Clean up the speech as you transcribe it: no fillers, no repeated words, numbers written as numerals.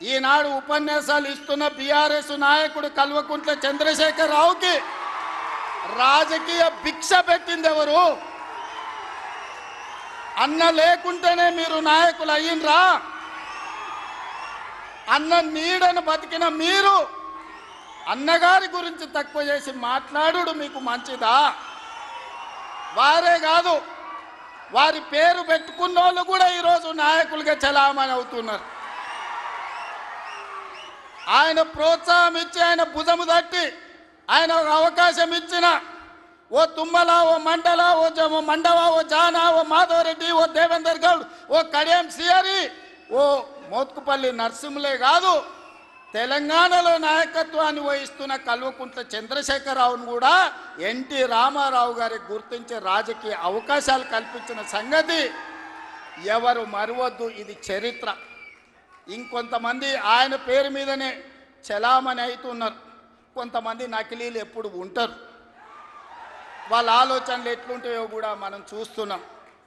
ఈనాడు ఉపన్యాసాలు ఇస్తున్న బీఆర్ఎస్ నాయకుడు కల్వకుంట్ల చంద్రశేఖర్ రావుకి రాజకీయ భిక్ష పెట్టింది ఎవరు? అన్న లేకుంటేనే మీరు నాయకులు అయ్యిండ్రా? అన్న నీడను బతికిన మీరు అన్నగారి గురించి తక్కువ చేసి మాట్లాడు మీకు మంచిదా? వారే కాదు, వారి పేరు పెట్టుకున్న వాళ్ళు కూడా ఈరోజు నాయకులుగా చలామణి అవుతున్నారు. ఆయన ప్రోత్సాహం ఇచ్చి, ఆయన భుజము తట్టి, ఆయన అవకాశం ఇచ్చిన ఓ తుమ్మల, ఓ మండల, ఓ మండవ, ఓ జానా, ఓ మాధవరెడ్డి, ఓ దేవేందర్ గౌడ్, ఓ కడియం సియరి, ఓ మోత్కుపల్లి నరసింహులే కాదు, తెలంగాణలో నాయకత్వాన్ని వహిస్తున్న కల్వకుంట్ల చంద్రశేఖరరావును కూడా ఎన్టీ రామారావు గారికి గుర్తించే రాజకీయ అవకాశాలు కల్పించిన సంగతి ఎవరు మరవద్దు. ఇది చరిత్ర. ఇంకొంతమంది ఆయన పేరు మీదనే చలామణి అవుతున్నారు. కొంతమంది నకిలీలు ఎప్పుడు ఉంటారు. వాళ్ళ ఆలోచనలు ఎట్లుంటాయో కూడా మనం చూస్తున్నాం.